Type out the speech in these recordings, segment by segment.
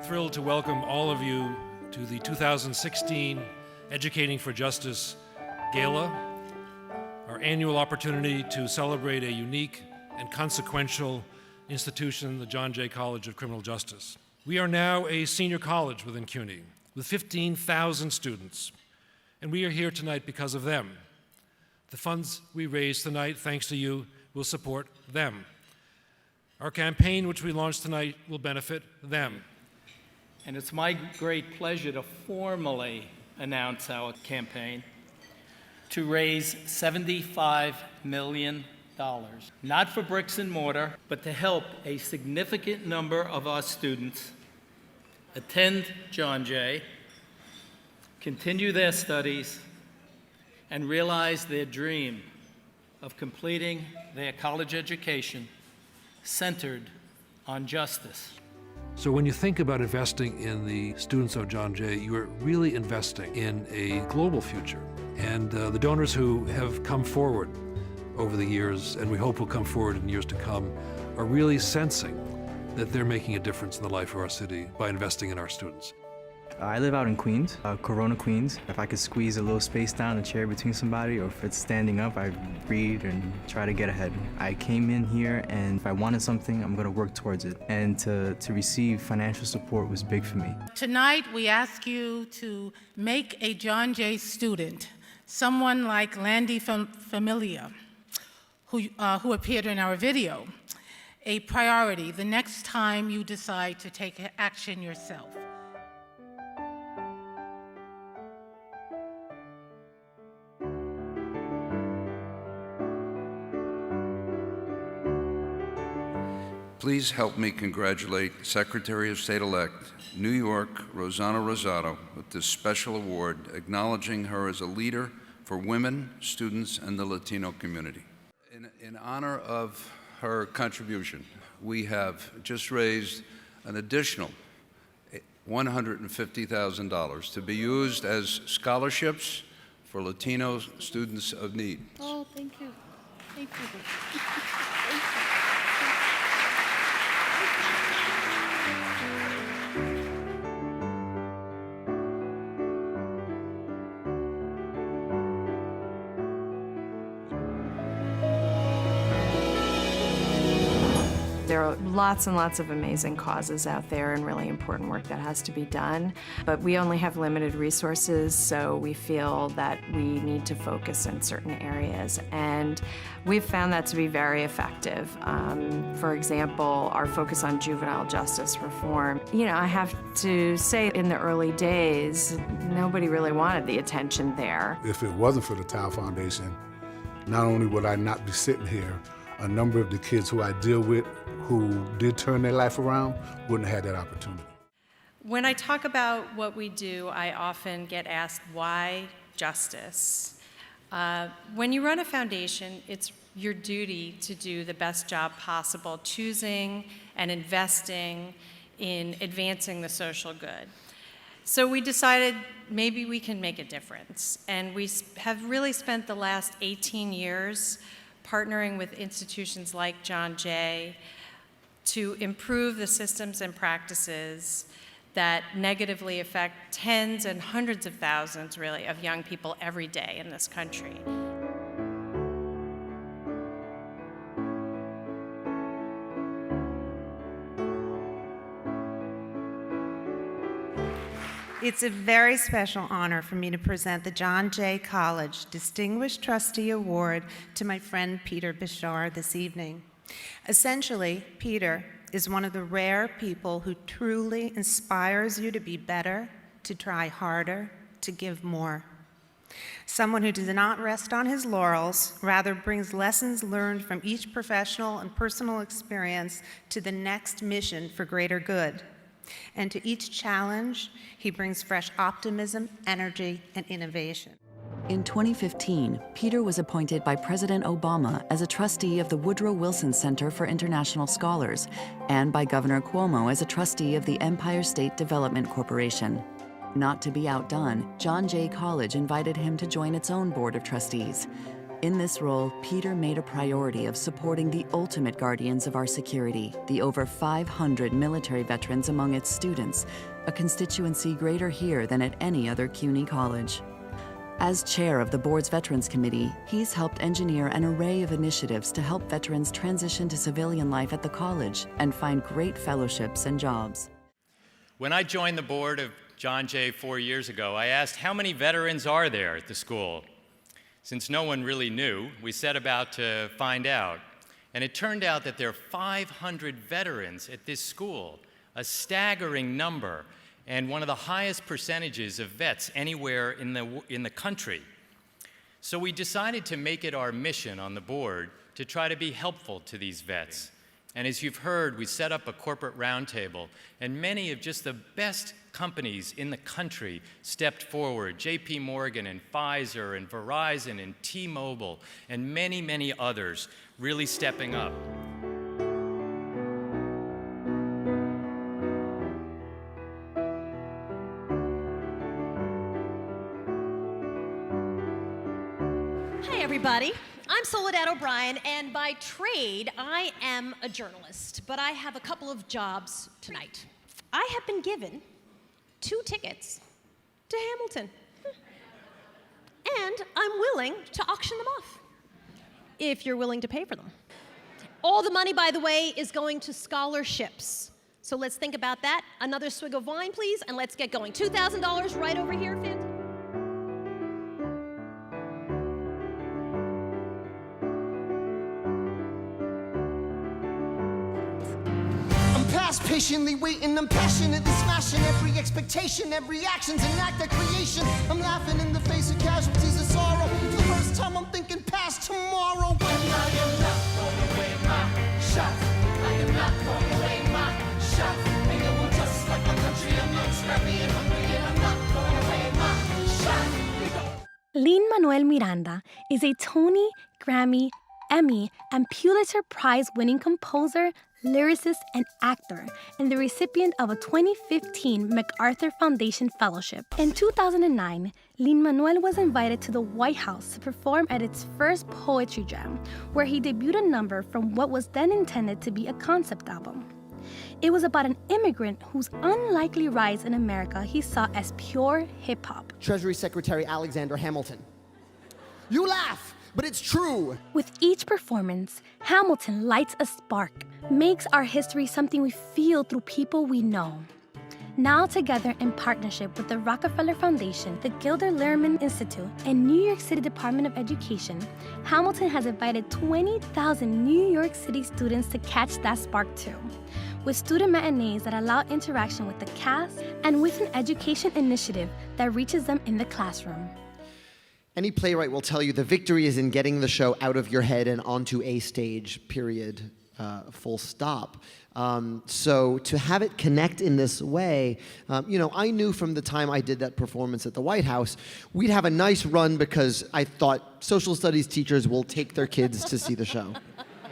thrilled to welcome all of you to the 2016 Educating for Justice Gala, our annual opportunity to celebrate a unique and consequential institution, the John Jay College of Criminal Justice. We are now a senior college within CUNY with 15,000 students, and we are here tonight because of them. The funds we raise tonight, thanks to you, will support them. Our campaign, which we launched tonight, will benefit them. And it's my great pleasure to formally announce our campaign to raise $75 million, not for bricks and mortar, but to help a significant number of our students attend John Jay, continue their studies, and realize their dream of completing their college education centered on justice. So when you think about investing in the students of John Jay, you are really investing in a global future. And the donors who have come forward over the years, and we hope will come forward in years to come, are really sensing that they're making a difference in the life of our city by investing in our students. I live out in Queens, Corona, Queens. If I could squeeze a little space down, a chair between somebody, or if it's standing up, I read and try to get ahead. I came in here, and if I wanted something, I'm going to work towards it. And to receive financial support was big for me. Tonight, we ask you to make a John Jay student, someone like Landy Familia, who appeared in our video, a priority the next time you decide to take action yourself. Please help me congratulate Secretary of State-elect New York, Rossana Rosado, with this special award, acknowledging her as a leader for women, students, and the Latino community. In honor of her contribution, we have just raised an additional $150,000 to be used as scholarships for Latino students of need. Oh, thank you. Thank you. There are lots and lots of amazing causes out there and really important work that has to be done, but we only have limited resources, so we feel that we need to focus in certain areas, and we've found that to be very effective. For example, our focus on juvenile justice reform. You know, I have to say, in the early days, nobody really wanted the attention there. If it wasn't for the Tao Foundation, not only would I not be sitting here, a number of the kids who I deal with who did turn their life around wouldn't have had that opportunity. When I talk about what we do, I often get asked, why justice? When you run a foundation, it's your duty to do the best job possible, choosing and investing in advancing the social good. So we decided maybe we can make a difference. And we have really spent the last 18 years partnering with institutions like John Jay to improve the systems and practices that negatively affect tens and hundreds of thousands, really, of young people every day in this country. It's a very special honor for me to present the John Jay College Distinguished Trustee Award to my friend Peter Bishar this evening. Essentially, Peter is one of the rare people who truly inspires you to be better, to try harder, to give more. Someone who does not rest on his laurels, rather brings lessons learned from each professional and personal experience to the next mission for greater good. And to each challenge, he brings fresh optimism, energy, and innovation. In 2015, Peter was appointed by President Obama as a trustee of the Woodrow Wilson Center for International Scholars and by Governor Cuomo as a trustee of the Empire State Development Corporation. Not to be outdone, John Jay College invited him to join its own board of trustees. In this role, Peter made a priority of supporting the ultimate guardians of our security, the over 500 military veterans among its students, a constituency greater here than at any other CUNY college. As chair of the board's Veterans Committee, he's helped engineer an array of initiatives to help veterans transition to civilian life at the college and find great fellowships and jobs. When I joined the board of John Jay 4 years ago, I asked how many veterans are there at the school? Since no one really knew, we set about to find out. And it turned out that there are 500 veterans at this school, a staggering number, and one of the highest percentages of vets anywhere in the country. So we decided to make it our mission on the board to try to be helpful to these vets. And as you've heard, we set up a corporate roundtable, and many of just the best companies in the country stepped forward. JP Morgan and Pfizer and Verizon and T-Mobile and many, many others really stepping up. Hi, everybody. I'm Soledad O'Brien, and by trade, I am a journalist, but I have a couple of jobs tonight. I have been given 2 tickets to Hamilton, and I'm willing to auction them off, if you're willing to pay for them. All the money, by the way, is going to scholarships. So let's think about that. Another swig of wine, please, and let's get going. $2,000 right over here, Finn. Patiently waiting, I'm passionately smashing every expectation, every action's an act of creation. I'm laughing in the face of casualties of sorrow. For the first time, I'm thinking past tomorrow. And I am not throwing away my shot. I am not throwing away my shot. And it will just like my country, I'm young, scrappy, and hungry, and I'm not throwing away my shot. Lin-Manuel Miranda is a Tony, Grammy, Emmy, and Pulitzer Prize-winning composer, lyricist, and actor, and the recipient of a 2015 MacArthur Foundation Fellowship. In 2009, Lin-Manuel was invited to the White House to perform at its first poetry jam, where he debuted a number from what was then intended to be a concept album. It was about an immigrant whose unlikely rise in America he saw as pure hip-hop. Treasury Secretary Alexander Hamilton. You laugh, but it's true. With each performance, Hamilton lights a spark, makes our history something we feel through people we know. Now together in partnership with the Rockefeller Foundation, the Gilder Lehrman Institute, and New York City Department of Education, Hamilton has invited 20,000 New York City students to catch that spark too, with student matinees that allow interaction with the cast and with an education initiative that reaches them in the classroom. Any playwright will tell you the victory is in getting the show out of your head and onto a stage, period, full stop. So to have it connect in this way, I knew from the time I did that performance at the White House, we'd have a nice run because I thought social studies teachers will take their kids to see the show.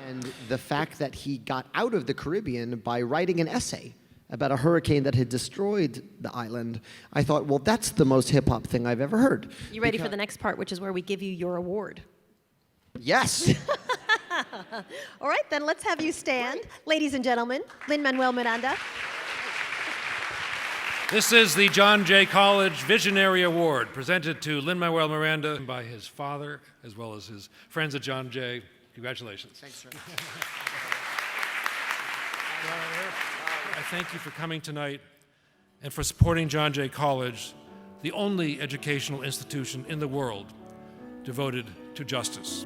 And the fact that he got out of the Caribbean by writing an essay about a hurricane that had destroyed the island, I thought, well, that's the most hip-hop thing I've ever heard. You ready for the next part, which is where we give you your award? Yes. All right, then let's have you stand. Ladies and gentlemen, Lin-Manuel Miranda. This is the John Jay College Visionary Award, presented to Lin-Manuel Miranda by his father, as well as his friends at John Jay. Congratulations. Thanks, sir. I thank you for coming tonight and for supporting John Jay College, the only educational institution in the world devoted to justice.